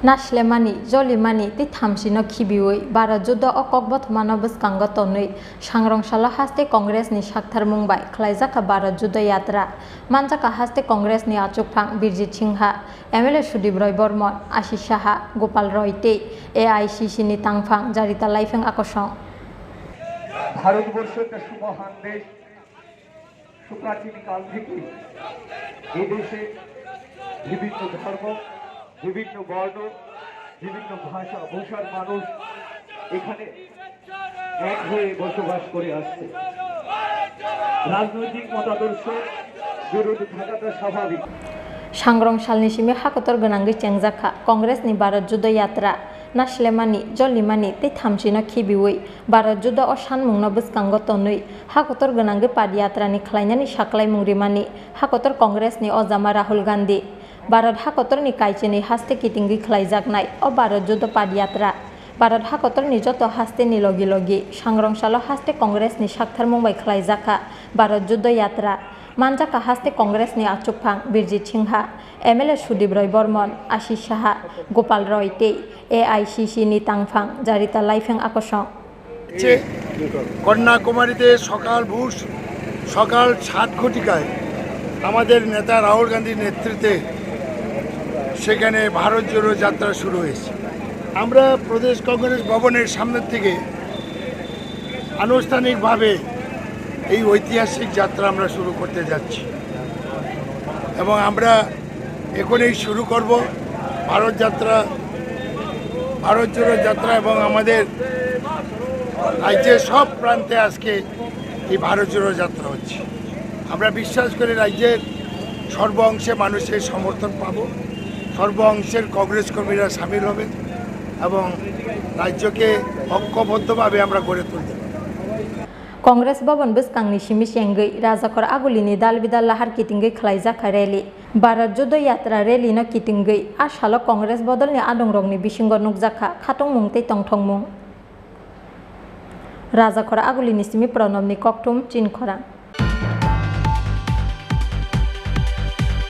नास्लेमानि जलिमानि ति थामसिनो खिबिवै भारत जुद्ध अकक बथमानो बसकांग तनै सांग्रंसालो हास्ते कांग्रेसनि साक्थार मुंबाय खलाइजाका भारत जुद्ध यात्रा मानजाका हास्ते कांग्रेसनि आचुकफां बिरजित सिंहा एमएलए सुदीप रॉय बर्मन आशिष साहा गोपाल रॉय ते एआईसीसी नि तांफां जारिता लाइफें आकर्षण ভারতবর্ষ একটা সুমহান দেশ সুপ্রাচীন কাল থেকে এই দেশে বিভিন্ন ধর্ম বিভিন্ন বর্ণ বিভিন্ন ভাষা ভাষার মানুষ এখানে এক হয়ে বসবাস করে আসছে রাজনৈতিক মতাদর্শ বিরোধী থাকাটা স্বাভাবিক सांग्रंसालनि सिमे हाखतर गोनांगै चेंजाखा कांग्रेसनि भारत जुद्ध यात्रा नास्लेमानि जलिमानि ते थामसिनो खिबिवै भारत जुद्ध अ सानमुंनो बसकांग तनै हाखतर गोनांगै पादयात्रानि खलायनानि साख्लाय मुंरिमानि हाखतर कांग्रेसनि अजामा राहुल गांधी भारत हाखतरनि कायचेनि हास्ते किटिंगै खलायजाकनाय अ भारत जुद्ध पादयात्रा भारत हाखतरनि जत हास्तेनि लगी लगी सांग्रंसालो हास्ते कांग्रेसनि साक्थार मुंबाय खलायजाखा भारत जुद्ध यात्रा मानजाका हास्ते कांग्रेसनि आचुकफां बिरजित सिंहा एमएलए सुदीप रॉय बर्मन आशिष साहा गोपाल रॉय ते एआईसीसी नि तांफां जारिता लाइफें आकर्षण কন্যাকুমারীতে সকাল 7 ঘটিকায় আমাদের নেতা রাহুল গান্ধীর নেতৃত্বে সেখানে ভারত জোড়ো যাত্রা শুরু হয়েছে। আমরা প্রদেশ কংগ্রেস ভবনের সামনে থেকে আনুষ্ঠানিকভাবে এই ঐতিহাসিক যাত্রা আমরা শুরু করতে যাচ্ছি এবং আমরা এখনই শুরু করব ভারত জোড়ো যাত্রা এবং আমাদের রাজ্যের সব প্রান্তে আজকে এই ভারত জোড়ো যাত্রা হচ্ছে। আমরা বিশ্বাস করি রাজ্যের সর্ব অংশে মানুষের সমর্থন পাব, সর্ব অংশের কংগ্রেস কর্মীরা সামিল হবেন এবং রাজ্যকে ঐক্যবদ্ধভাবে আমরা গড়ে তুলব। कांग्रेस भवन बसकांगनि सिमी सेंगै राजाखर आगुलिनि दाल बिदाल लाहार किटिंगै खलायजाखा रैली भारत जुद्ध यात्रा रैली न किटिंगै आसालो कांग्रेस बदलनि आदंरंनि बिसिंग नुकजाखा खाथं मुंते तंथं मुं राजाखर आगुलिनि सिमी प्रणबनि ककथुम चिनखरा।